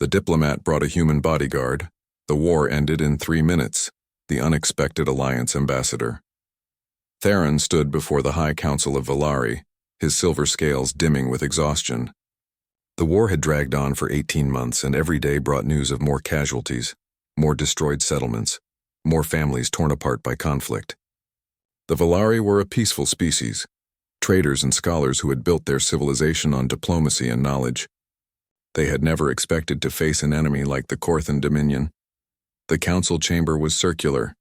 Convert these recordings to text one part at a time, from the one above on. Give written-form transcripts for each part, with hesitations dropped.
The diplomat brought a human bodyguard. The war ended in 3 minutes. The unexpected alliance ambassador. Terran stood before the High Council of Valari, his silver scales dimming with exhaustion. The war had dragged on for 18 months, and every day brought news of more casualties, more destroyed settlements, more families torn apart by conflict. The Valari were a peaceful species, traders and scholars who had built their civilization on diplomacy and knowledge. They had never expected to face an enemy like the Corthan Dominion. The council chamber was circular,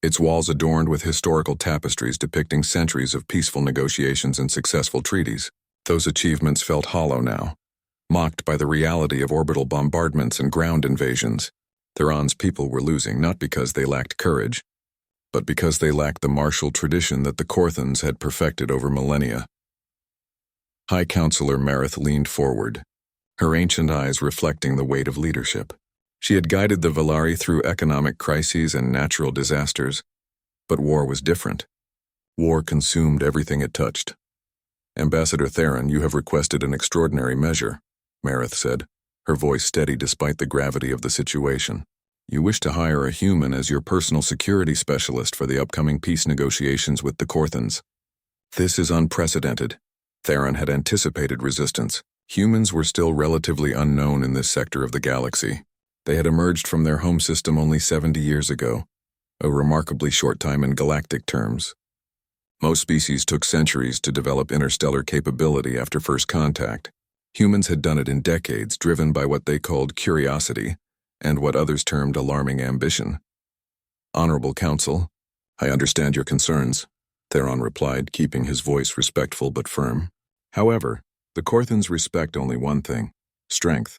its walls adorned with historical tapestries depicting centuries of peaceful negotiations and successful treaties. Those achievements felt hollow now, mocked by the reality of orbital bombardments and ground invasions. Terran's people were losing not because they lacked courage, but because they lacked the martial tradition that the Corthans had perfected over millennia. High Counselor Marith leaned forward, her ancient eyes reflecting the weight of leadership. She had guided the Valari through economic crises and natural disasters, but war was different. War consumed everything it touched. "Ambassador Terran, you have requested an extraordinary measure," Marith said, her voice steady despite the gravity of the situation. "You wish to hire a human as your personal security specialist for the upcoming peace negotiations with the Corthans. This is unprecedented." Terran had anticipated resistance. Humans were still relatively unknown in this sector of the galaxy. They had emerged from their home system only 70 years ago, a remarkably short time in galactic terms. Most species took centuries to develop interstellar capability after first contact. Humans had done it in decades, driven by what they called curiosity and what others termed alarming ambition. "Honorable Council, I understand your concerns," Terran replied, keeping his voice respectful but firm. "However, the Corthans respect only one thing: strength.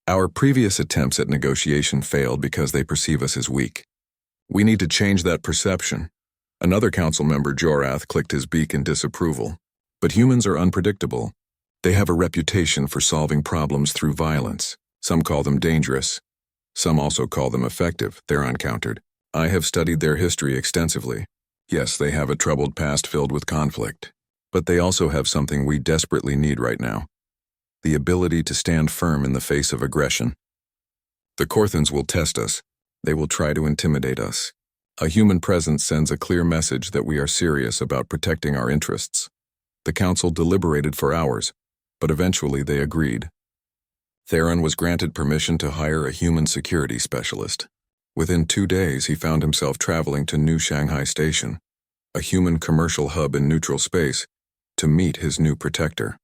Our previous attempts at negotiation failed because they perceive us as weak. We need to change that perception." Another council member, Jorath, clicked his beak in disapproval. "But humans are unpredictable. They have a reputation for solving problems through violence. Some call them dangerous. Some also call them effective," Terran countered. "I have studied their history extensively. Yes, they have a troubled past filled with conflict. But they also have something we desperately need right now: the ability to stand firm in the face of aggression. The Corthans will test us. They will try to intimidate us. A human presence sends a clear message that we are serious about protecting our interests." The council deliberated for hours, but eventually they agreed. Terran was granted permission to hire a human security specialist. Within 2 days, he found himself traveling to New Shanghai Station, a human commercial hub in neutral space, to meet his new protector.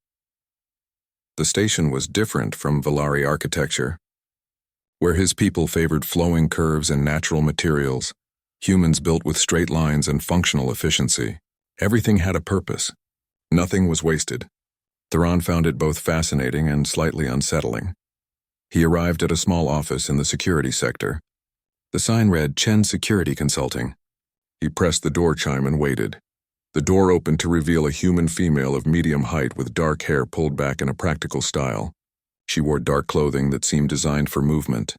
The station was different from Valari architecture. Where his people favored flowing curves and natural materials, humans built with straight lines and functional efficiency. Everything had a purpose. Nothing was wasted. Terran found it both fascinating and slightly unsettling. He arrived at a small office in the security sector. The sign read Chen Security Consulting. He pressed the door chime and waited. The door opened to reveal a human female of medium height with dark hair pulled back in a practical style. She wore dark clothing that seemed designed for movement,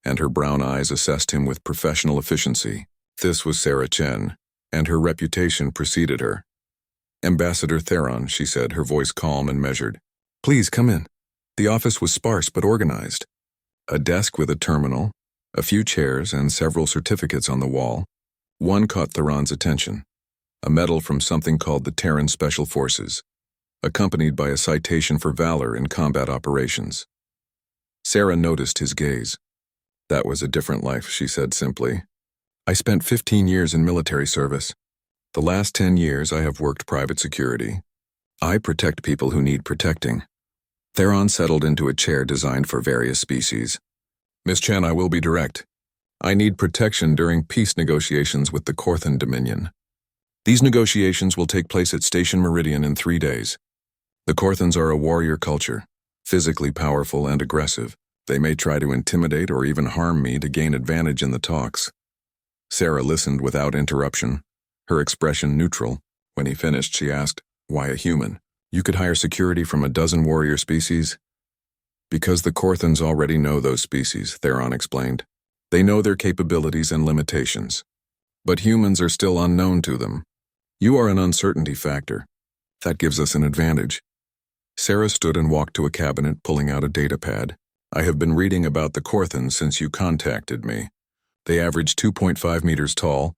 and her brown eyes assessed him with professional efficiency. This was Sarah Chen, and her reputation preceded her. "Ambassador Terran," she said, her voice calm and measured. "Please come in." The office was sparse but organized. A desk with a terminal, a few chairs, and several certificates on the wall. One caught Terran's attention: a medal from something called the Terran Special Forces, accompanied by a citation for valor in combat operations. Sarah noticed his gaze. "That was a different life," she said simply. "I spent 15 years in military service. The last 10 years I have worked private security. I protect people who need protecting." Terran settled into a chair designed for various species. "Miss Chen, I will be direct. I need protection during peace negotiations with the Corthan Dominion. These negotiations will take place at Station Meridian in 3 days. The Corthans are a warrior culture, physically powerful and aggressive. They may try to intimidate or even harm me to gain advantage in the talks." Sarah listened without interruption, her expression neutral. When he finished, she asked, "Why a human? You could hire security from a dozen warrior species?" "Because the Corthans already know those species," Terran explained. "They know their capabilities and limitations. But humans are still unknown to them. You are an uncertainty factor. That gives us an advantage." Sarah stood and walked to a cabinet, pulling out a data pad. I have been reading about the Korthans since you contacted me. They average 2.5 meters tall,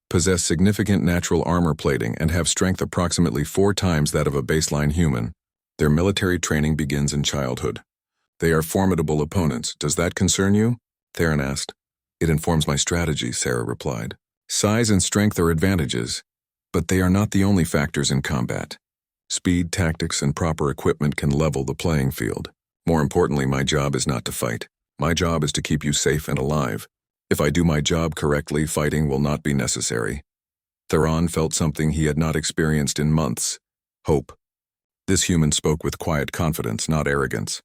possess significant natural armor plating, and have strength approximately 4 times that of a baseline human. Their military training begins in childhood. They are formidable opponents. Does that concern you? Terran asked. It informs my strategy, Sarah replied. Size and strength are advantages, but they are not the only factors in combat. Speed, tactics, and proper equipment can level the playing field. More importantly, my job is not to fight. My job is to keep you safe and alive. If I do my job correctly, fighting will not be necessary. Terran felt something he had not experienced in months. Hope. This human spoke with quiet confidence, not arrogance.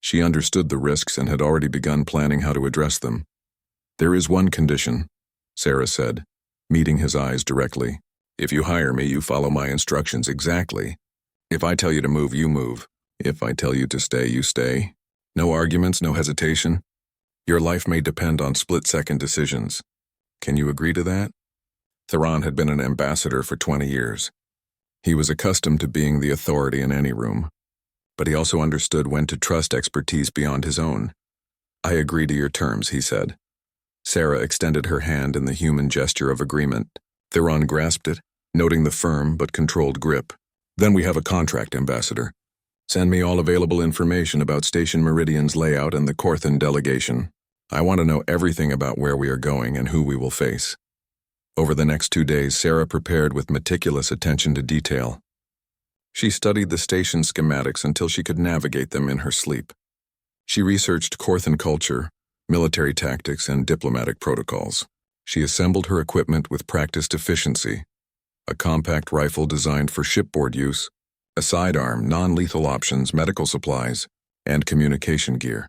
She understood the risks and had already begun planning how to address them. There is one condition, Sarah said, meeting his eyes directly. If you hire me, you follow my instructions exactly. If I tell you to move, you move. If I tell you to stay, you stay. No arguments, no hesitation. Your life may depend on split-second decisions. Can you agree to that? Terran had been an ambassador for 20 years. He was accustomed to being the authority in any room, but he also understood when to trust expertise beyond his own. I agree to your terms, he said. Sarah extended her hand in the human gesture of agreement. Terran grasped it, noting the firm but controlled grip. Then we have a contract, Ambassador. Send me all available information about Station Meridian's layout and the Korthan delegation. I want to know everything about where we are going and who we will face. Over the next 2 days, Sarah prepared with meticulous attention to detail. She studied the station schematics until she could navigate them in her sleep. She researched Korthan culture, military tactics, and diplomatic protocols. She assembled her equipment with practiced efficiency. A compact rifle designed for shipboard use, a sidearm, non-lethal options, medical supplies, and communication gear.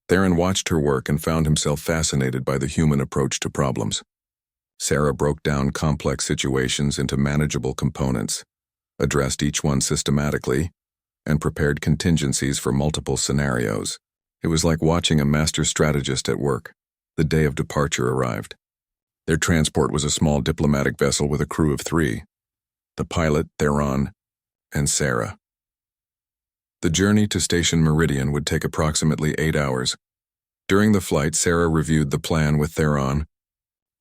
Terran watched her work and found himself fascinated by the human approach to problems. Sarah broke down complex situations into manageable components, addressed each one systematically, and prepared contingencies for multiple scenarios. It was like watching a master strategist at work. The day of departure arrived. Their transport was a small diplomatic vessel with a crew of 3. The pilot, Terran, and Sarah. The journey to Station Meridian would take approximately 8 hours. During the flight, Sarah reviewed the plan with Terran.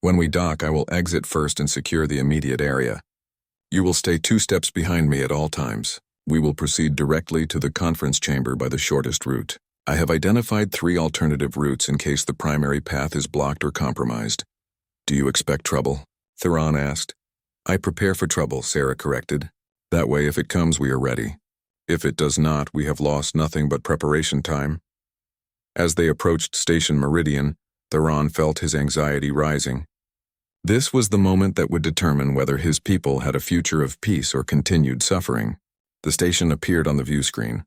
When we dock, I will exit first and secure the immediate area. You will stay 2 steps behind me at all times. We will proceed directly to the conference chamber by the shortest route. I have identified 3 alternative routes in case the primary path is blocked or compromised. Do you expect trouble? Terran asked. I prepare for trouble, Sarah corrected. That way, if it comes, we are ready. If it does not, we have lost nothing but preparation time. As they approached Station Meridian, Terran felt his anxiety rising. This was the moment that would determine whether his people had a future of peace or continued suffering. The station appeared on the view screen,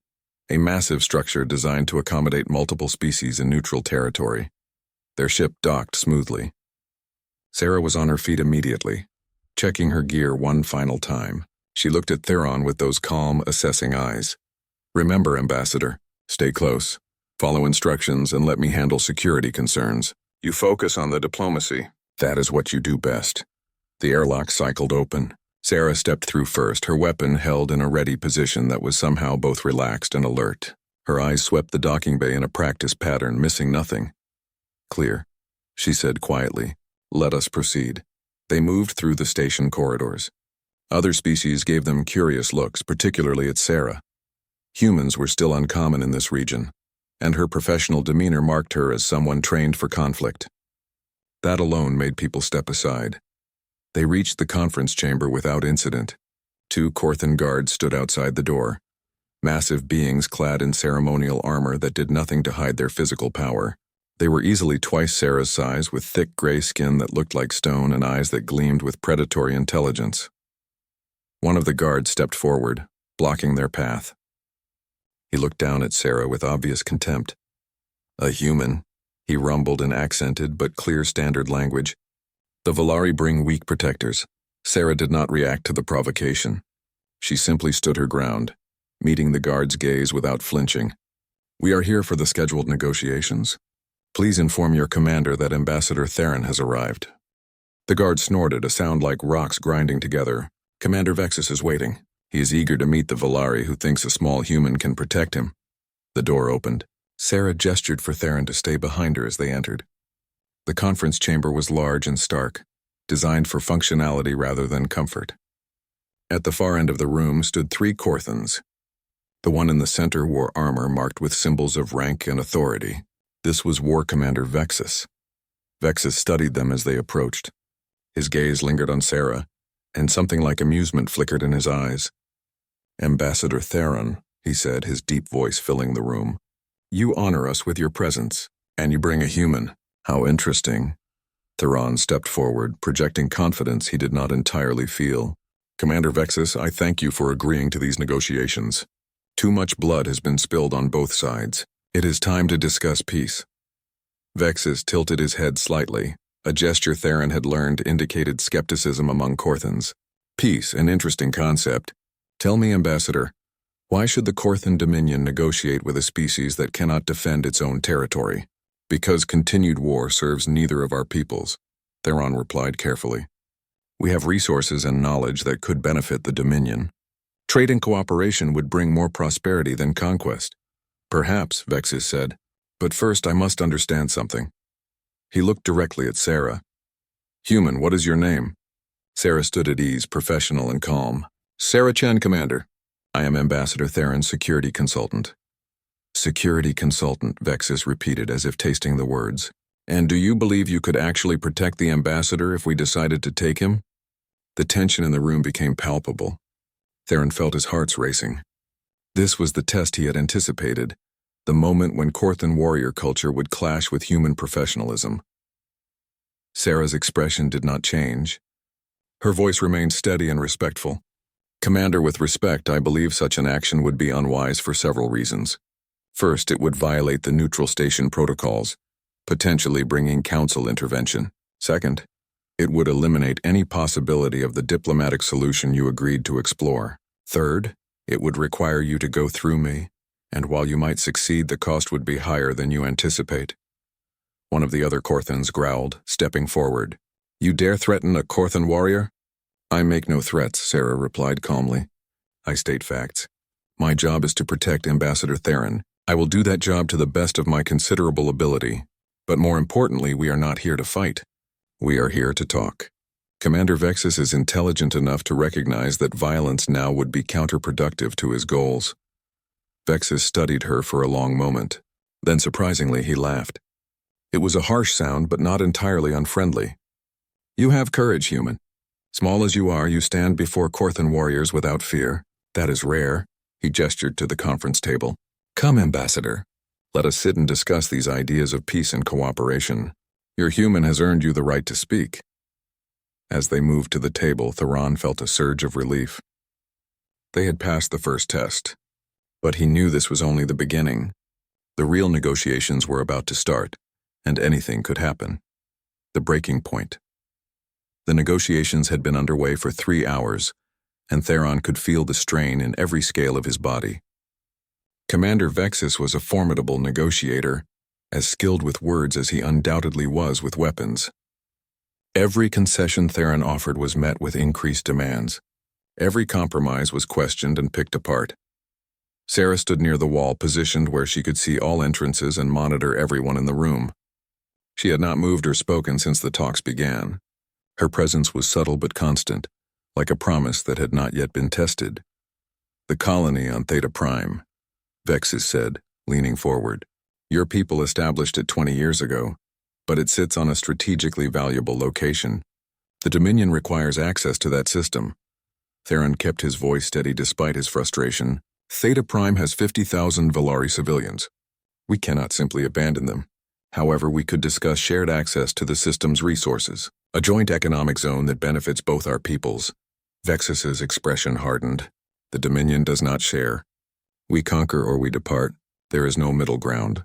a massive structure designed to accommodate multiple species in neutral territory. Their ship docked smoothly. Sarah was on her feet immediately, checking her gear one final time. She looked at Terran with those calm, assessing eyes. Remember, Ambassador, stay close. Follow instructions and let me handle security concerns. You focus on the diplomacy. That is what you do best. The airlock cycled open. Sarah stepped through first, her weapon held in a ready position that was somehow both relaxed and alert. Her eyes swept the docking bay in a practice pattern, missing nothing. Clear, she said quietly. Let us proceed. They moved through the station corridors. Other species gave them curious looks, particularly at Sarah. Humans were still uncommon in this region, and her professional demeanor marked her as someone trained for conflict. That alone made people step aside. They reached the conference chamber without incident. 2 Korthan guards stood outside the door, massive beings clad in ceremonial armor that did nothing to hide their physical power. They were easily twice Sarah's size, with thick gray skin that looked like stone and eyes that gleamed with predatory intelligence. One of the guards stepped forward, blocking their path. He looked down at Sarah with obvious contempt. A human, he rumbled in accented but clear standard language. The Valari bring weak protectors. Sarah did not react to the provocation. She simply stood her ground, meeting the guard's gaze without flinching. We are here for the scheduled negotiations. Please inform your commander that Ambassador Terran has arrived. The guard snorted, a sound like rocks grinding together. Commander Vexus is waiting. He is eager to meet the Valari who thinks a small human can protect him. The door opened. Sarah gestured for Theron to stay behind her as they entered. The conference chamber was large and stark, designed for functionality rather than comfort. At the far end of the room stood 3 Korthans. The one in the center wore armor marked with symbols of rank and authority. This was War Commander Vexus. Vexus studied them as they approached. His gaze lingered on Sarah, and something like amusement flickered in his eyes. "Ambassador Theron," he said, his deep voice filling the room. "You honor us with your presence, and you bring a human. How interesting." Theron stepped forward, projecting confidence he did not entirely feel. "Commander Vexus, I thank you for agreeing to these negotiations. Too much blood has been spilled on both sides. It is time to discuss peace." Vexus tilted his head slightly, a gesture Theron had learned indicated skepticism among Korthans. "Peace, an interesting concept. Tell me, Ambassador, why should the Korthan Dominion negotiate with a species that cannot defend its own territory?" "Because continued war serves neither of our peoples," Theron replied carefully. "We have resources and knowledge that could benefit the Dominion. Trade and cooperation would bring more prosperity than conquest." "Perhaps," Vexus said, "but first I must understand something." He looked directly at Sarah. "Human, what is your name?" Sarah stood at ease, professional and calm. "Sarah Chen, Commander. I am Ambassador Theron's security consultant." "Security consultant," Vexus repeated as if tasting the words. "And do you believe you could actually protect the ambassador if we decided to take him?" The tension in the room became palpable. Theron felt his heart racing. This was the test he had anticipated, the moment when Korthan warrior culture would clash with human professionalism. Sarah's expression did not change. Her voice remained steady and respectful. "Commander, with respect, I believe such an action would be unwise for several reasons. First, it would violate the neutral station protocols, potentially bringing council intervention. Second, it would eliminate any possibility of the diplomatic solution you agreed to explore. Third, it would require you to go through me, and while you might succeed, the cost would be higher than you anticipate." One of the other Korthans growled, stepping forward. "You dare threaten a Korthan warrior?" "I make no threats," Sarah replied calmly. "I state facts. My job is to protect Ambassador Theron. I will do that job to the best of my considerable ability. But more importantly, we are not here to fight. We are here to talk." Commander Vexus is intelligent enough to recognize that violence now would be counterproductive to his goals. Vexus studied her for a long moment. Then surprisingly, he laughed. It was a harsh sound, but not entirely unfriendly. "You have courage, human. Small as you are, you stand before Korthan warriors without fear. That is rare." He gestured to the conference table. "Come, Ambassador. Let us sit and discuss these ideas of peace and cooperation. Your human has earned you the right to speak." As they moved to the table, Theron felt a surge of relief. They had passed the first test, but he knew this was only the beginning. The real negotiations were about to start, and anything could happen. The breaking point. The negotiations had been underway for 3 hours, and Theron could feel the strain in every scale of his body. Commander Vexus was a formidable negotiator, as skilled with words as he undoubtedly was with weapons. Every concession Theron offered was met with increased demands. Every compromise was questioned and picked apart. Sarah stood near the wall, positioned where she could see all entrances and monitor everyone in the room. She had not moved or spoken since the talks began. Her presence was subtle but constant, like a promise that had not yet been tested. "The colony on Theta Prime," Vexus said, leaning forward. "Your people established it 20 years ago, but it sits on a strategically valuable location. The Dominion requires access to that system." Theron kept his voice steady despite his frustration. "Theta Prime has 50,000 Valari civilians. We cannot simply abandon them. However, we could discuss shared access to the system's resources, a joint economic zone that benefits both our peoples." Vexus's expression hardened. "The Dominion does not share. We conquer or we depart. There is no middle ground."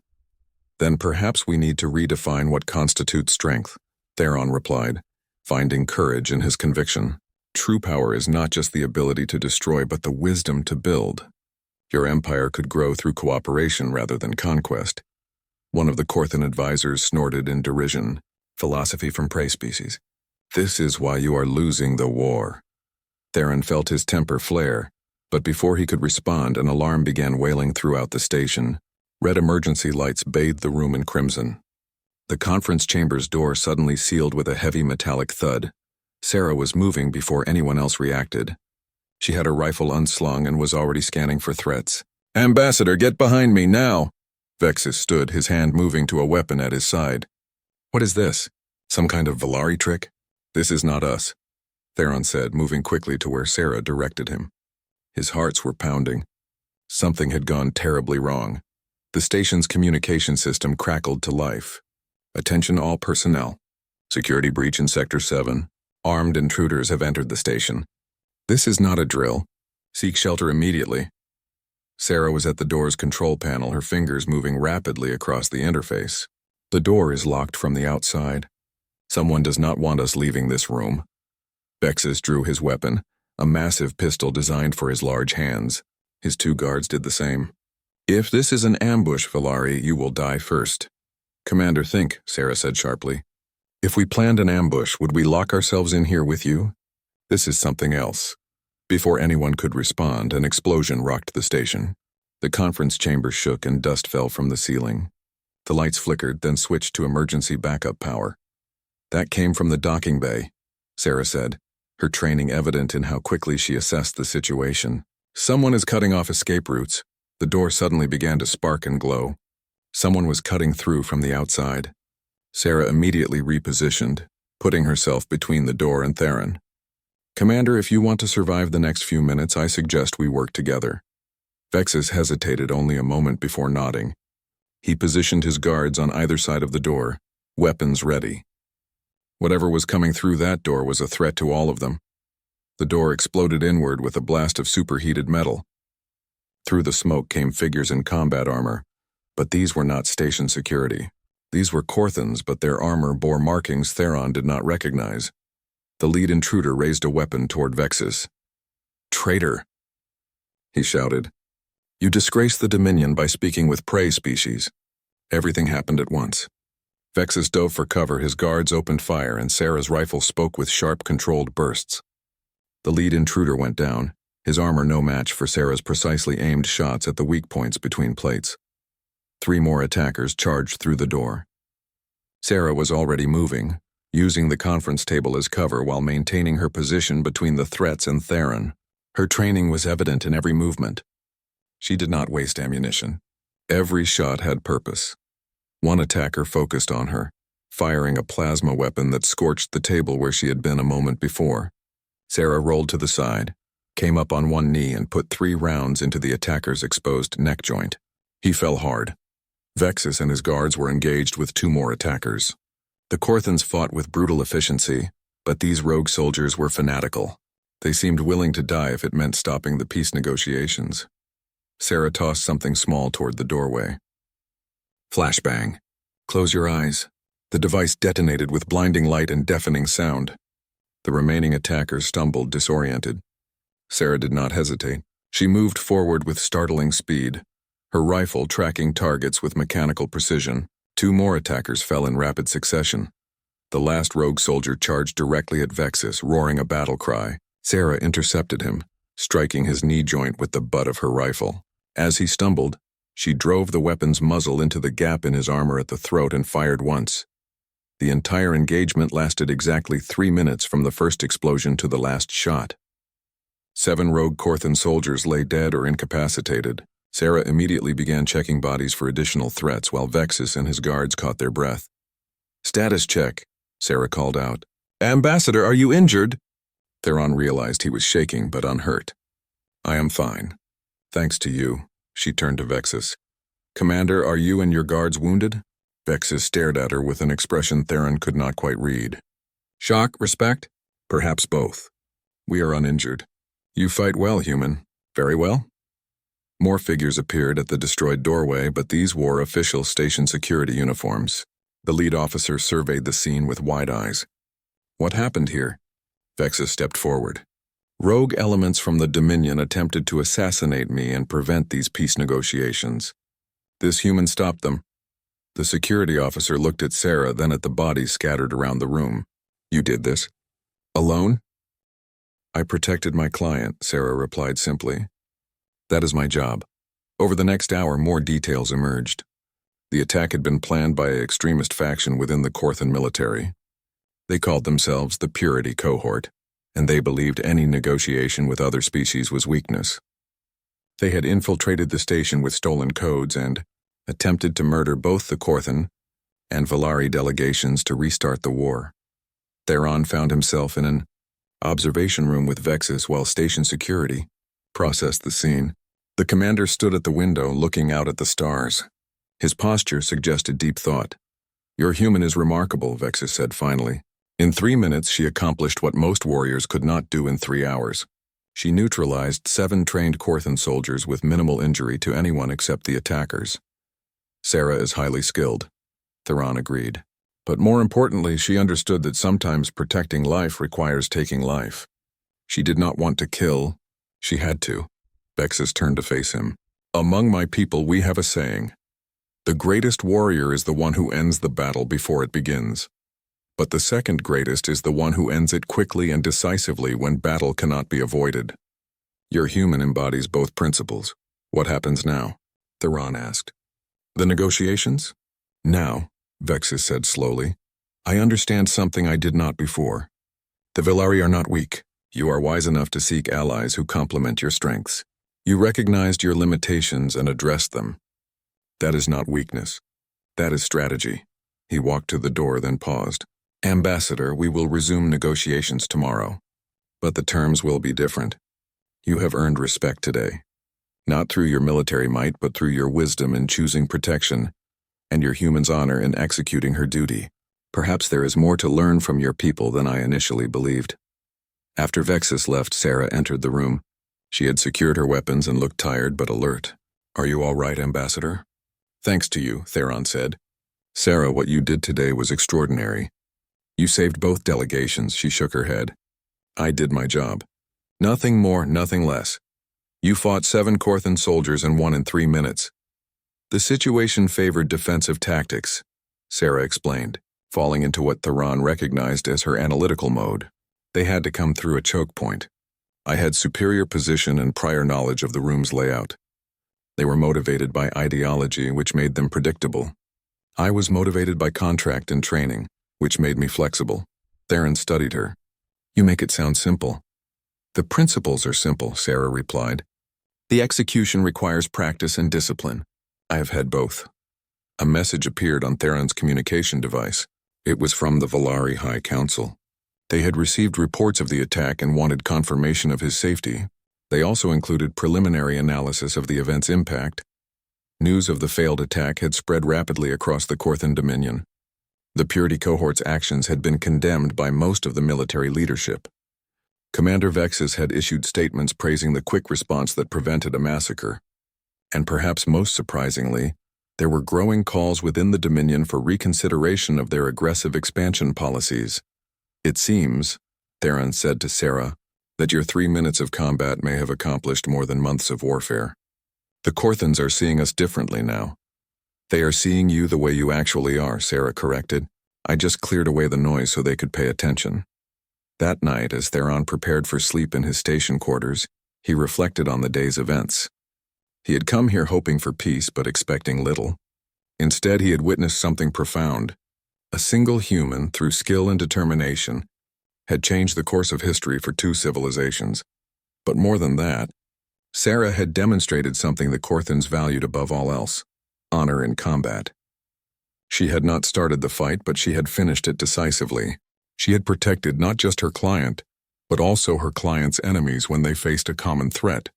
"Then perhaps we need to redefine what constitutes strength," Theron replied, finding courage in his conviction. "True power is not just the ability to destroy, but the wisdom to build. Your empire could grow through cooperation rather than conquest." One of the Korthan advisors snorted in derision. "Philosophy from prey species. This is why you are losing the war." Theron felt his temper flare, but before he could respond, an alarm began wailing throughout the station. Red emergency lights bathed the room in crimson. The conference chamber's door suddenly sealed with a heavy metallic thud. Sarah was moving before anyone else reacted. She had her rifle unslung and was already scanning for threats. "Ambassador, get behind me, now!" Vexus stood, his hand moving to a weapon at his side. "What is this? Some kind of Valari trick?" "This is not us," Theron said, moving quickly to where Sarah directed him. His hearts were pounding. Something had gone terribly wrong. The station's communication system crackled to life. "Attention all personnel. Security breach in Sector 7. Armed intruders have entered the station. This is not a drill. Seek shelter immediately." Sarah was at the door's control panel, her fingers moving rapidly across the interface. "The door is locked from the outside. Someone does not want us leaving this room." Vexus drew his weapon, a massive pistol designed for his large hands. His two guards did the same. "If this is an ambush, Valari, you will die first." "Commander, think," Sarah said sharply. "If we planned an ambush, would we lock ourselves in here with you? This is something else." Before anyone could respond, an explosion rocked the station. The conference chamber shook and dust fell from the ceiling. The lights flickered, then switched to emergency backup power. "That came from the docking bay," Sarah said, her training evident in how quickly she assessed the situation. "Someone is cutting off escape routes." The door suddenly began to spark and glow. Someone was cutting through from the outside. Sarah immediately repositioned, putting herself between the door and Terran. "Commander, if you want to survive the next few minutes, I suggest we work together." Vexus hesitated only a moment before nodding. He positioned his guards on either side of the door, weapons ready. Whatever was coming through that door was a threat to all of them. The door exploded inward with a blast of superheated metal. Through the smoke came figures in combat armor, but these were not station security. These were Korthans, but their armor bore markings Theron did not recognize. The lead intruder raised a weapon toward Vexus. "Traitor!" he shouted. "You disgrace the Dominion by speaking with prey species." Everything happened at once. Vexus dove for cover, his guards opened fire, and Sarah's rifle spoke with sharp, controlled bursts. The lead intruder went down, his armor no match for Sarah's precisely aimed shots at the weak points between plates. 3 more attackers charged through the door. Sarah was already moving, using the conference table as cover while maintaining her position between the threats and Theron. Her training was evident in every movement. She did not waste ammunition. Every shot had purpose. One attacker focused on her, firing a plasma weapon that scorched the table where she had been a moment before. Sarah rolled to the side, came up on one knee and put 3 rounds into the attacker's exposed neck joint. He fell hard. Vexus and his guards were engaged with 2 more attackers. The Korthans fought with brutal efficiency, but these rogue soldiers were fanatical. They seemed willing to die if it meant stopping the peace negotiations. Sarah tossed something small toward the doorway. Flashbang. "Close your eyes." The device detonated with blinding light and deafening sound. The remaining attackers stumbled, disoriented. Sarah did not hesitate. She moved forward with startling speed, her rifle tracking targets with mechanical precision. 2 more attackers fell in rapid succession. The last rogue soldier charged directly at Vexus, roaring a battle cry. Sarah intercepted him, striking his knee joint with the butt of her rifle. As he stumbled, she drove the weapon's muzzle into the gap in his armor at the throat and fired once. The entire engagement lasted exactly 3 minutes from the first explosion to the last shot. 7 rogue Korthan soldiers lay dead or incapacitated. Sarah immediately began checking bodies for additional threats while Vexus and his guards caught their breath. "Status check," Sarah called out. "Ambassador, are you injured?" Theron realized he was shaking but unhurt. "I am fine. Thanks to you." She turned to Vexus. "Commander, are you and your guards wounded?" Vexus stared at her with an expression Theron could not quite read. "Shock, respect?" "Perhaps both. We are uninjured." "You fight well, human." "Very well." More figures appeared at the destroyed doorway, but these wore official station security uniforms. The lead officer surveyed the scene with wide eyes. "What happened here?" Vexus stepped forward. "Rogue elements from the Dominion attempted to assassinate me and prevent these peace negotiations. This human stopped them." The security officer looked at Sarah, then at the bodies scattered around the room. "You did this? Alone?" "I protected my client," Sarah replied simply. "That is my job." Over the next hour, more details emerged. The attack had been planned by an extremist faction within the Korthan military. They called themselves the Purity Cohort, and they believed any negotiation with other species was weakness. They had infiltrated the station with stolen codes and attempted to murder both the Korthan and Valari delegations to restart the war. Theron found himself in an observation room with Vexus while station security processed the scene. The commander stood at the window looking out at the stars. His posture suggested deep thought. "Your human is remarkable," Vexus said finally. "In 3 minutes, she accomplished what most warriors could not do in 3 hours. She neutralized 7 trained Korthan soldiers with minimal injury to anyone except the attackers." "Sarah is highly skilled," Theron agreed. "But more importantly, she understood that sometimes protecting life requires taking life. She did not want to kill. She had to." Vexus turned to face him. "Among my people, we have a saying. The greatest warrior is the one who ends the battle before it begins. But the second greatest is the one who ends it quickly and decisively when battle cannot be avoided. Your human embodies both principles. What happens now?" Theron asked. "The negotiations? Now," Vexus said slowly, "I understand something I did not before. The Valari are not weak. You are wise enough to seek allies who complement your strengths. You recognized your limitations and addressed them. That is not weakness. That is strategy." He walked to the door, then paused. "Ambassador, we will resume negotiations tomorrow. But the terms will be different. You have earned respect today. Not through your military might, but through your wisdom in choosing protection, and your human's honor in executing her duty. Perhaps there is more to learn from your people than I initially believed." After Vexus left, Sarah entered the room. She had secured her weapons and looked tired but alert. "Are you all right, Ambassador?" "Thanks to you," Theron said. "Sarah, what you did today was extraordinary. You saved both delegations." She shook her head. "I did my job. Nothing more, nothing less. You fought 7 Korthan soldiers and won in 3 minutes. The situation favored defensive tactics," Sarah explained, falling into what Theron recognized as her analytical mode. "They had to come through a choke point. I had superior position and prior knowledge of the room's layout. They were motivated by ideology, which made them predictable. I was motivated by contract and training, which made me flexible." Theron studied her. "You make it sound simple." "The principles are simple," Sarah replied. "The execution requires practice and discipline. I have had both." A message appeared on Theron's communication device. It was from the Valari High Council. They had received reports of the attack and wanted confirmation of his safety. They also included preliminary analysis of the event's impact. News of the failed attack had spread rapidly across the Korthan Dominion. The Purity Cohort's actions had been condemned by most of the military leadership. Commander Vexus had issued statements praising the quick response that prevented a massacre. And perhaps most surprisingly, there were growing calls within the Dominion for reconsideration of their aggressive expansion policies. "It seems," Theron said to Sarah, "that your 3 minutes of combat may have accomplished more than months of warfare. The Korthans are seeing us differently now." "They are seeing you the way you actually are," Sarah corrected. "I just cleared away the noise so they could pay attention." That night, as Theron prepared for sleep in his station quarters, he reflected on the day's events. He had come here hoping for peace but expecting little. Instead, he had witnessed something profound. A single human, through skill and determination, had changed the course of history for 2 civilizations. But more than that, Sarah had demonstrated something the Korthans valued above all else: honor in combat. She had not started the fight, but she had finished it decisively. She had protected not just her client, but also her client's enemies when they faced a common threat.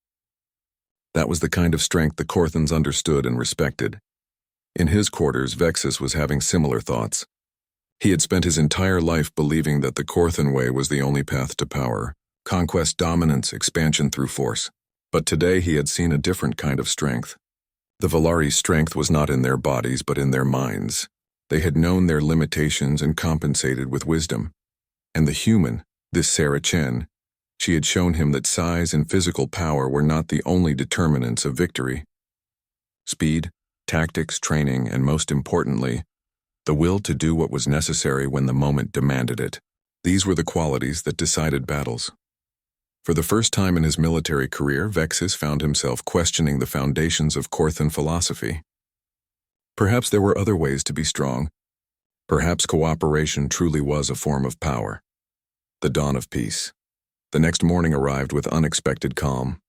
That was the kind of strength the Korthans understood and respected. In his quarters, Vexus was having similar thoughts. He had spent his entire life believing that the Korthan way was the only path to power: conquest, dominance, expansion through force. But today he had seen a different kind of strength. The Valari's strength was not in their bodies, but in their minds. They had known their limitations and compensated with wisdom. And the human, this Sarah Chen, she had shown him that size and physical power were not the only determinants of victory. Speed, tactics, training, and most importantly, the will to do what was necessary when the moment demanded it. These were the qualities that decided battles. For the first time in his military career, Vexus found himself questioning the foundations of Corthan philosophy. Perhaps there were other ways to be strong. Perhaps cooperation truly was a form of power. The dawn of peace. The next morning arrived with unexpected calm.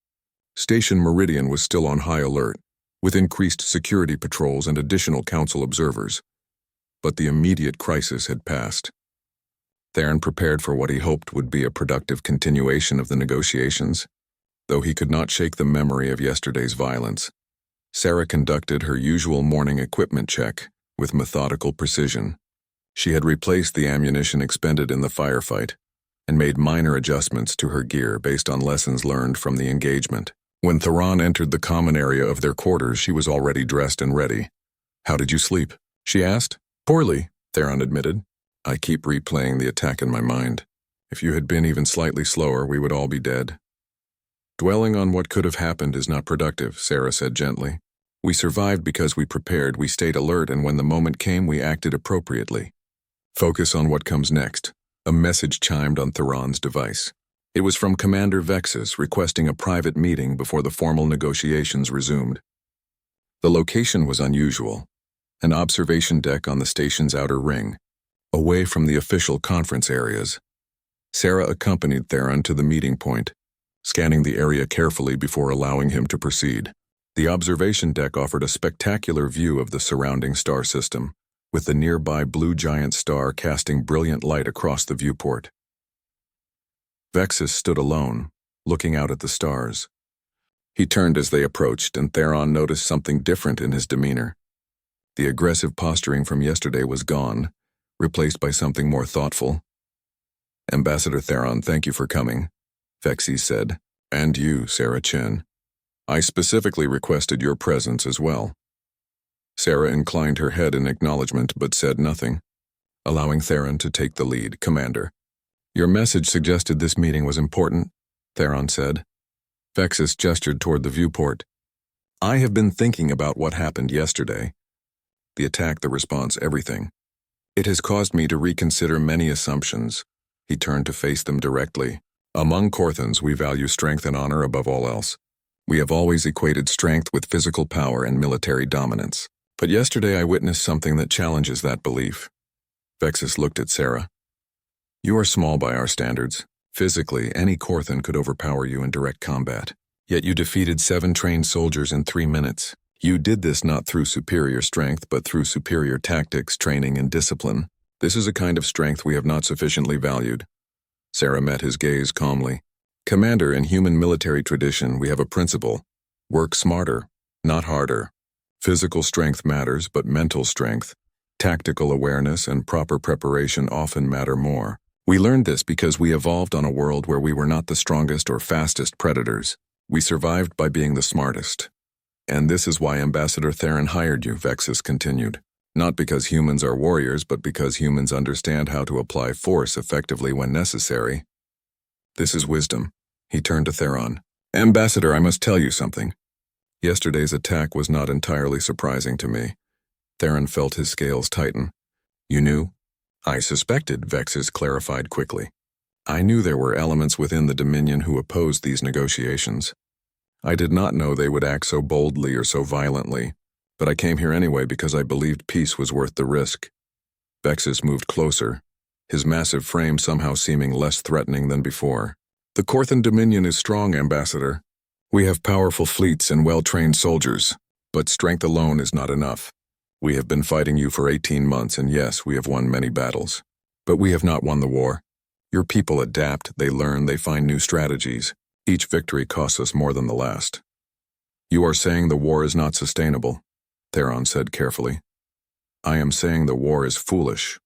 Station Meridian was still on high alert, with increased security patrols and additional council observers. But the immediate crisis had passed. Theron prepared for what he hoped would be a productive continuation of the negotiations. Though he could not shake the memory of yesterday's violence, Sarah conducted her usual morning equipment check with methodical precision. She had replaced the ammunition expended in the firefight and made minor adjustments to her gear based on lessons learned from the engagement. When Theron entered the common area of their quarters, she was already dressed and ready. "How did you sleep?" she asked. "Poorly," Theron admitted. "I keep replaying the attack in my mind. If you had been even slightly slower, we would all be dead." "Dwelling on what could have happened is not productive," Sarah said gently. "We survived because we prepared, we stayed alert, and when the moment came, we acted appropriately. Focus on what comes next." A message chimed on Theron's device. It was from Commander Vexus requesting a private meeting before the formal negotiations resumed. The location was unusual, an observation deck on the station's outer ring, away from the official conference areas. Sarah accompanied Theron to the meeting point, scanning the area carefully before allowing him to proceed. The observation deck offered a spectacular view of the surrounding star system, with the nearby blue giant star casting brilliant light across the viewport. Vexus stood alone, looking out at the stars. He turned as they approached, and Theron noticed something different in his demeanor. The aggressive posturing from yesterday was gone, replaced by something more thoughtful. "Ambassador Theron, thank you for coming," Vexus said. "And you, Sarah Chen. I specifically requested your presence as well." Sarah inclined her head in acknowledgement but said nothing, allowing Theron to take the lead. "Commander, your message suggested this meeting was important," Theron said. Vexus gestured toward the viewport. "I have been thinking about what happened yesterday. The attack, the response, everything. It has caused me to reconsider many assumptions." He turned to face them directly. "Among Corthans, we value strength and honor above all else. We have always equated strength with physical power and military dominance. But yesterday I witnessed something that challenges that belief." Vexus looked at Sarah. "You are small by our standards. Physically, any Corthan could overpower you in direct combat. Yet you defeated 7 trained soldiers in 3 minutes. You did this not through superior strength, but through superior tactics, training, and discipline. This is a kind of strength we have not sufficiently valued." Sarah met his gaze calmly. "Commander, in human military tradition, we have a principle. Work smarter, not harder. Physical strength matters, but mental strength, tactical awareness, and proper preparation often matter more. We learned this because we evolved on a world where we were not the strongest or fastest predators. We survived by being the smartest. And this is why Ambassador Theron hired you," Vexus continued. "Not because humans are warriors, but because humans understand how to apply force effectively when necessary. This is wisdom." He turned to Theron. "Ambassador, I must tell you something. Yesterday's attack was not entirely surprising to me." Theron felt his scales tighten. "You knew?" "I suspected," Vexus clarified quickly. "I knew there were elements within the Dominion who opposed these negotiations. I did not know they would act so boldly or so violently, but I came here anyway because I believed peace was worth the risk." Vexus moved closer, his massive frame somehow seeming less threatening than before. "The Corthan Dominion is strong, Ambassador. We have powerful fleets and well-trained soldiers, but strength alone is not enough. We have been fighting you for 18 months, and yes, we have won many battles. But we have not won the war. Your people adapt, they learn, they find new strategies. Each victory costs us more than the last." "You are saying the war is not sustainable," Theron said carefully. "I am saying the war is foolish,"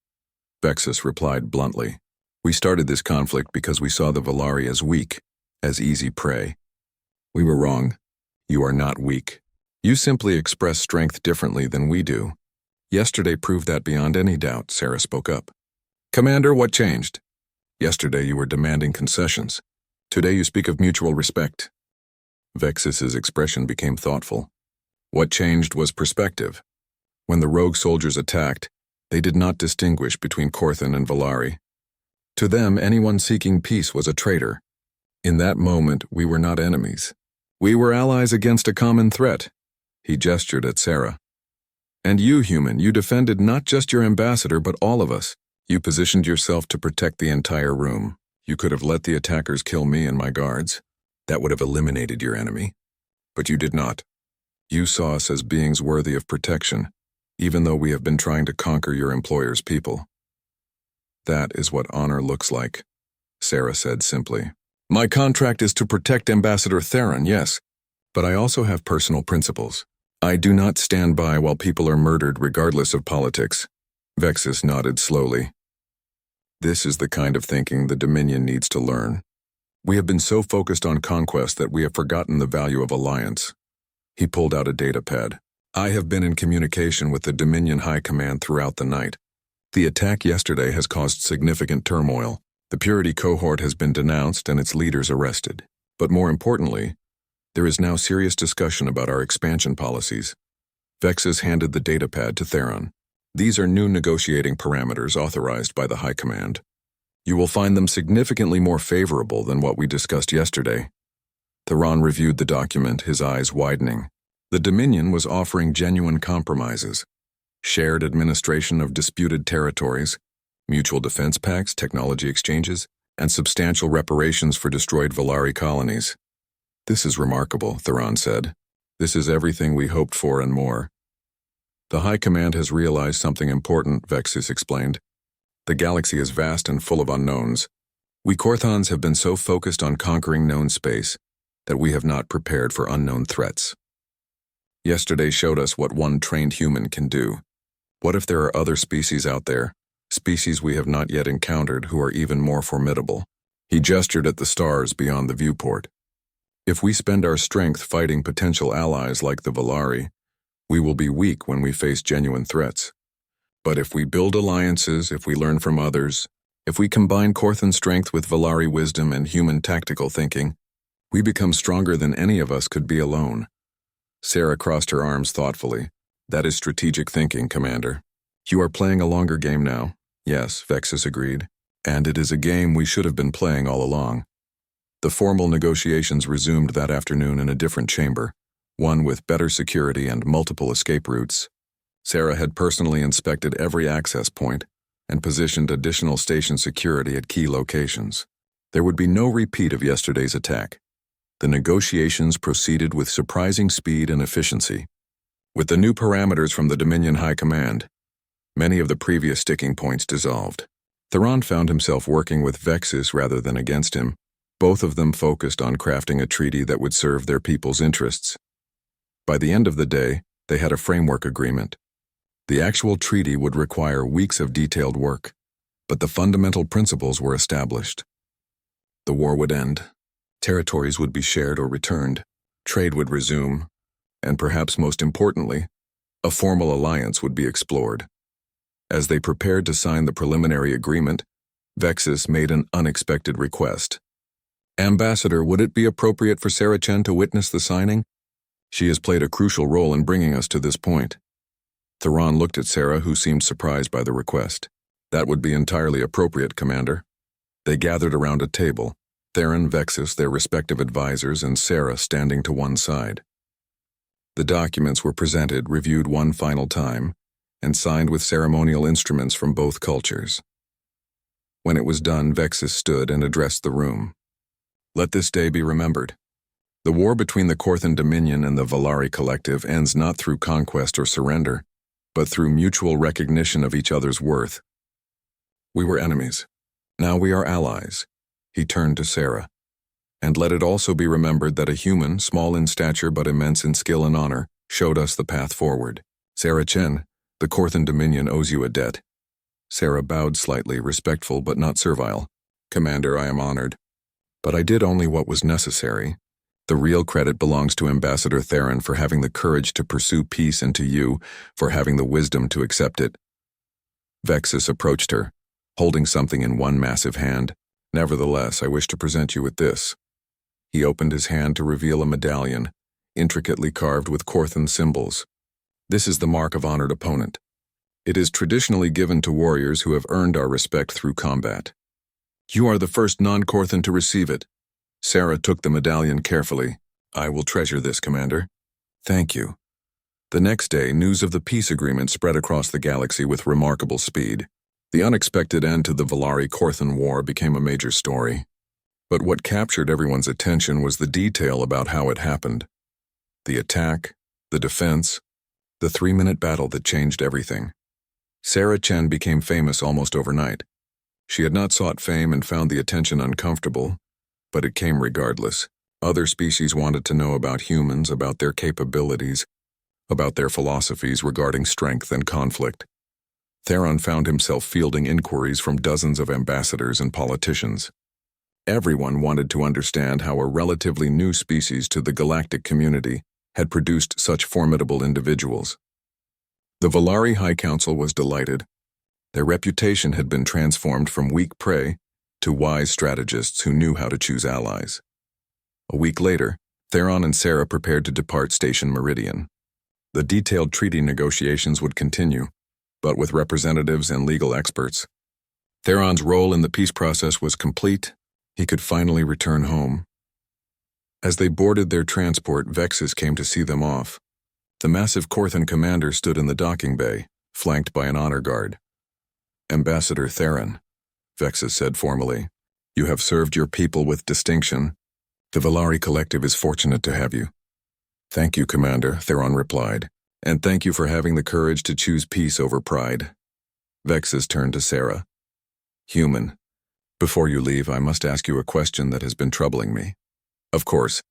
Vexus replied bluntly. "We started this conflict because we saw the Valari as weak, as easy prey. We were wrong. You are not weak. You simply express strength differently than we do. Yesterday proved that beyond any doubt," Sarah spoke up. "Commander, what changed?" "Yesterday you were demanding concessions. Today you speak of mutual respect." Vexus's expression became thoughtful. What changed was perspective. When the rogue soldiers attacked, they did not distinguish between Corthan and Valari. To them, anyone seeking peace was a traitor. In that moment, we were not enemies. We were allies against a common threat. He gestured at Sarah. And you, human, you defended not just your ambassador, but all of us. You positioned yourself to protect the entire room. You could have let the attackers kill me and my guards. That would have eliminated your enemy. But you did not. You saw us as beings worthy of protection, even though we have been trying to conquer your employer's people. That is what honor looks like, Sarah said simply. My contract is to protect Ambassador Terran, yes, but I also have personal principles. I do not stand by while people are murdered regardless of politics. Vexus nodded slowly. This is the kind of thinking the Dominion needs to learn. We have been so focused on conquest that we have forgotten the value of alliance. He pulled out a data pad. I have been in communication with the Dominion High Command throughout the night. The attack yesterday has caused significant turmoil. The Purity cohort has been denounced and its leaders arrested. But more importantly, there is now serious discussion about our expansion policies. Vexus handed the datapad to Theron. These are new negotiating parameters authorized by the High Command. You will find them significantly more favorable than what we discussed yesterday. Theron reviewed the document, his eyes widening. The Dominion was offering genuine compromises. Shared administration of disputed territories, mutual defense pacts, technology exchanges, and substantial reparations for destroyed Volari colonies. This is remarkable, Theron said. This is everything we hoped for and more. The High Command has realized something important, Vexus explained. The galaxy is vast and full of unknowns. We Korthons have been so focused on conquering known space that we have not prepared for unknown threats. Yesterday showed us what one trained human can do. What if there are other species out there, species we have not yet encountered who are even more formidable? He gestured at the stars beyond the viewport. If we spend our strength fighting potential allies like the Volari, we will be weak when we face genuine threats. But if we build alliances, if we learn from others, if we combine Korthan strength with Volari wisdom and human tactical thinking, we become stronger than any of us could be alone. Sarah crossed her arms thoughtfully. That is strategic thinking, Commander. You are playing a longer game now. Yes, Vexus agreed. And it is a game we should have been playing all along. The formal negotiations resumed that afternoon in a different chamber, one with better security and multiple escape routes. Sarah had personally inspected every access point and positioned additional station security at key locations. There would be no repeat of yesterday's attack. The negotiations proceeded with surprising speed and efficiency. With the new parameters from the Dominion High Command, many of the previous sticking points dissolved. Theron found himself working with Vexus rather than against him, both of them focused on crafting a treaty that would serve their people's interests. By the end of the day, they had a framework agreement. The actual treaty would require weeks of detailed work, but the fundamental principles were established. The war would end. Territories would be shared or returned, trade would resume, and perhaps most importantly, a formal alliance would be explored. As they prepared to sign the preliminary agreement, Vexus made an unexpected request. Ambassador, would it be appropriate for Sarah Chen to witness the signing? She has played a crucial role in bringing us to this point. Theron looked at Sarah, who seemed surprised by the request. That would be entirely appropriate, Commander. They gathered around a table, Theron, Vexus, their respective advisors, and Sarah standing to one side. The documents were presented, reviewed one final time, and signed with ceremonial instruments from both cultures. When it was done, Vexus stood and addressed the room. Let this day be remembered. The war between the Korthan Dominion and the Volari Collective ends not through conquest or surrender, but through mutual recognition of each other's worth. We were enemies. Now we are allies. He turned to Sarah. And let it also be remembered that a human, small in stature but immense in skill and honor, showed us the path forward. Sarah Chen, the Korthan Dominion owes you a debt. Sarah bowed slightly, respectful but not servile. Commander, I am honored. But I did only what was necessary. The real credit belongs to Ambassador Theron for having the courage to pursue peace and to you for having the wisdom to accept it. Vexus approached her, holding something in one massive hand. Nevertheless, I wish to present you with this. He opened his hand to reveal a medallion, intricately carved with Korthan symbols. This is the mark of honored opponent. It is traditionally given to warriors who have earned our respect through combat. You are the first non-Korthan to receive it. Sarah took the medallion carefully. "I will treasure this, Commander." "Thank you." The next day, news of the peace agreement spread across the galaxy with remarkable speed. The unexpected end to the Valari-Corthan War became a major story. But what captured everyone's attention was the detail about how it happened. The attack, the defense, the 3-minute battle that changed everything. Sarah Chen became famous almost overnight. She had not sought fame and found the attention uncomfortable, but it came regardless. Other species wanted to know about humans, about their capabilities, about their philosophies regarding strength and conflict. Terran found himself fielding inquiries from dozens of ambassadors and politicians. Everyone wanted to understand how a relatively new species to the galactic community had produced such formidable individuals. The Valari High Council was delighted. Their reputation had been transformed from weak prey to wise strategists who knew how to choose allies. A week later, Theron and Sarah prepared to depart Station Meridian. The detailed treaty negotiations would continue, but with representatives and legal experts. Theron's role in the peace process was complete. He could finally return home. As they boarded their transport, Vexus came to see them off. The massive Corthan commander stood in the docking bay, flanked by an honor guard. "Ambassador Theron," Vexus said formally, "you have served your people with distinction. The Valari Collective is fortunate to have you." "Thank you, Commander," Theron replied, "and thank you for having the courage to choose peace over pride." Vexus turned to Sarah. "Human, before you leave, I must ask you a question that has been troubling me." "Of course.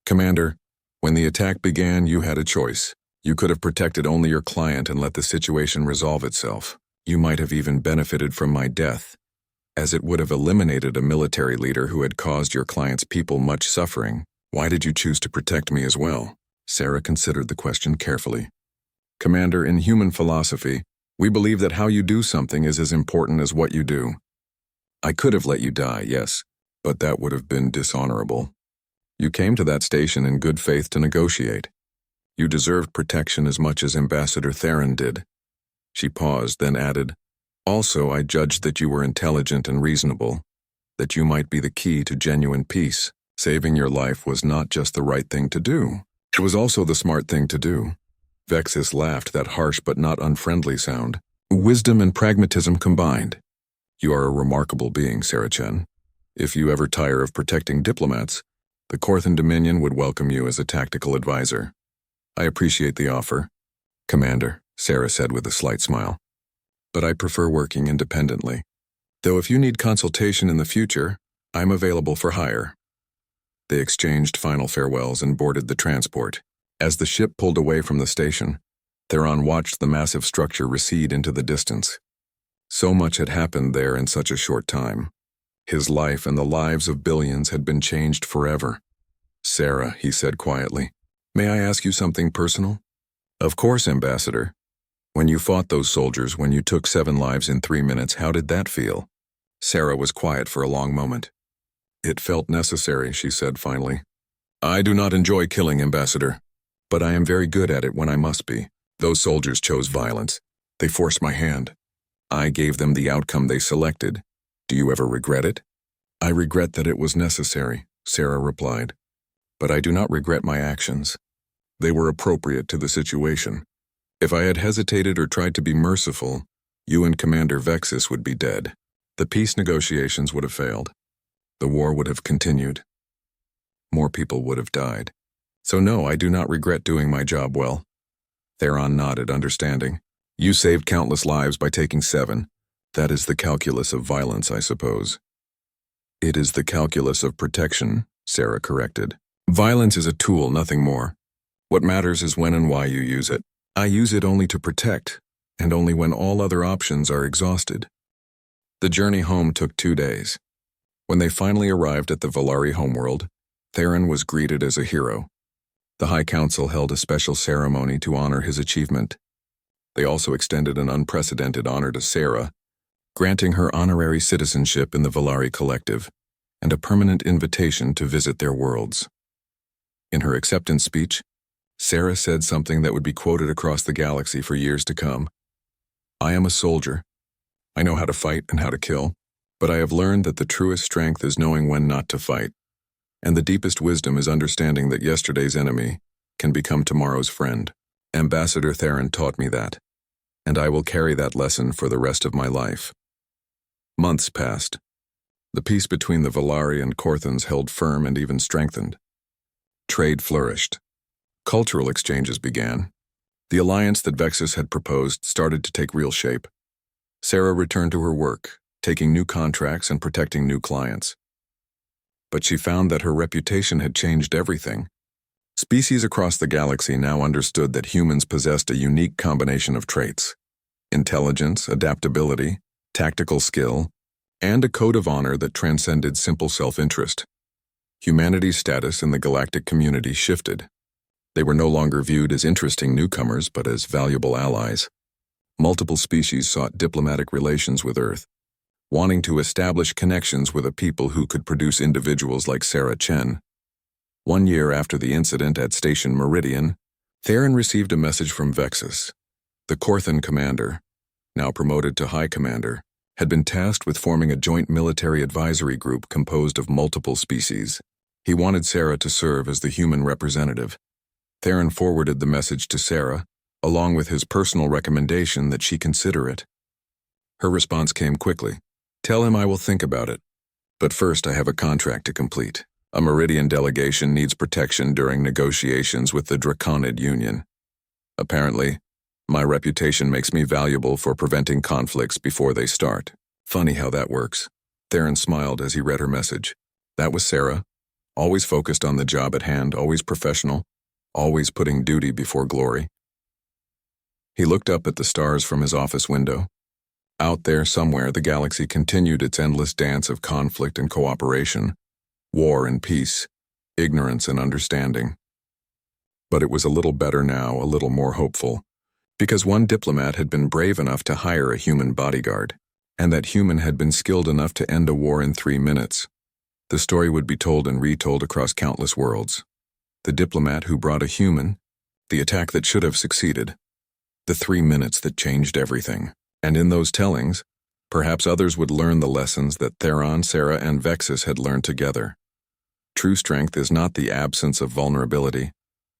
Commander, when the attack began, you had a choice. You could have protected only your client and let the situation resolve itself. You might have even benefited from my death, as it would have eliminated a military leader who had caused your client's people much suffering. Why did you choose to protect me as well?" Sarah considered the question carefully. "Commander, in human philosophy, we believe that how you do something is as important as what you do. I could have let you die, yes, but that would have been dishonorable. You came to that station in good faith to negotiate. You deserved protection as much as Ambassador Theron did." She paused, then added, "Also, I judged that you were intelligent and reasonable, that you might be the key to genuine peace. Saving your life was not just the right thing to do. It was also the smart thing to do." Vexus laughed, that harsh but not unfriendly sound. "Wisdom and pragmatism combined. You are a remarkable being, Sarah Chen. If you ever tire of protecting diplomats, the Corthan Dominion would welcome you as a tactical advisor." "I appreciate the offer, Commander," Sarah said with a slight smile. "But I prefer working independently. Though if you need consultation in the future, I'm available for hire." They exchanged final farewells and boarded the transport. As the ship pulled away from the station, Theron watched the massive structure recede into the distance. So much had happened there in such a short time. His life and the lives of billions had been changed forever. "Sarah," he said quietly, "may I ask you something personal?" "Of course, Ambassador. When you fought those soldiers, when you took 7 lives in 3 minutes, how did that feel?" Sarah was quiet for a long moment. "It felt necessary," she said finally. "I do not enjoy killing, Ambassador, but I am very good at it when I must be. Those soldiers chose violence. They forced my hand. I gave them the outcome they selected. Do you ever regret it?" "I regret that it was necessary," Sarah replied. "But I do not regret my actions. They were appropriate to the situation. If I had hesitated or tried to be merciful, you and Commander Vexus would be dead. The peace negotiations would have failed. The war would have continued. More people would have died. So no, I do not regret doing my job well." Theron nodded, understanding. "You saved countless lives by taking 7. That is the calculus of violence, I suppose." "It is the calculus of protection," Sarah corrected. "Violence is a tool, nothing more. What matters is when and why you use it. I use it only to protect, and only when all other options are exhausted." The journey home took 2 days. When they finally arrived at the Valari homeworld, Theron was greeted as a hero. The High Council held a special ceremony to honor his achievement. They also extended an unprecedented honor to Sarah, granting her honorary citizenship in the Valari Collective and a permanent invitation to visit their worlds. In her acceptance speech, Sarah said something that would be quoted across the galaxy for years to come. "I am a soldier. I know how to fight and how to kill, but I have learned that the truest strength is knowing when not to fight. And the deepest wisdom is understanding that yesterday's enemy can become tomorrow's friend. Ambassador Terran taught me that, and I will carry that lesson for the rest of my life. Months passed. The peace between the Valari and Korthans held firm and even strengthened. Trade flourished. Cultural exchanges began. The alliance that Vexus had proposed started to take real shape. Sarah returned to her work, taking new contracts and protecting new clients. But she found that her reputation had changed everything. Species across the galaxy now understood that humans possessed a unique combination of traits: intelligence, adaptability, tactical skill, and a code of honor that transcended simple self-interest. Humanity's status in the galactic community shifted. They were no longer viewed as interesting newcomers, but as valuable allies. Multiple species sought diplomatic relations with Earth, wanting to establish connections with a people who could produce individuals like Sarah Chen. 1 year after the incident at Station Meridian, Theron received a message from Vexus. The Korthan commander, now promoted to High Commander, had been tasked with forming a joint military advisory group composed of multiple species. He wanted Sarah to serve as the human representative. Theron forwarded the message to Sarah, along with his personal recommendation that she consider it. Her response came quickly. "Tell him I will think about it. But first I have a contract to complete. A Meridian delegation needs protection during negotiations with the Draconid Union. Apparently, my reputation makes me valuable for preventing conflicts before they start." Funny how that works. Theron smiled as he read her message. That was Sarah, always focused on the job at hand, always professional, always putting duty before glory. He looked up at the stars from his office window. Out there somewhere, the galaxy continued its endless dance of conflict and cooperation, war and peace, ignorance and understanding. But it was a little better now, a little more hopeful, because one diplomat had been brave enough to hire a human bodyguard, and that human had been skilled enough to end a war in 3 minutes. The story would be told and retold across countless worlds. The diplomat who brought a human, the attack that should have succeeded, the 3 minutes that changed everything. And in those tellings, perhaps others would learn the lessons that Theron, Sarah, and Vexus had learned together. True strength is not the absence of vulnerability,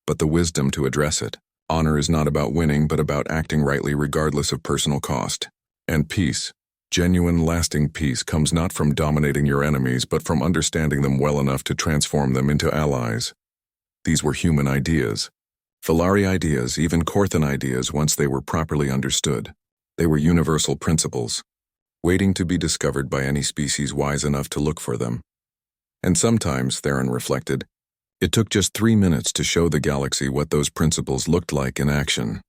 but the wisdom to address it. Honor is not about winning, but about acting rightly regardless of personal cost. And peace, genuine, lasting peace, comes not from dominating your enemies, but from understanding them well enough to transform them into allies. These were human ideas. Valari ideas, even Korthan ideas once they were properly understood. They were universal principles, waiting to be discovered by any species wise enough to look for them. And sometimes, Theron reflected, it took just 3 minutes to show the galaxy what those principles looked like in action.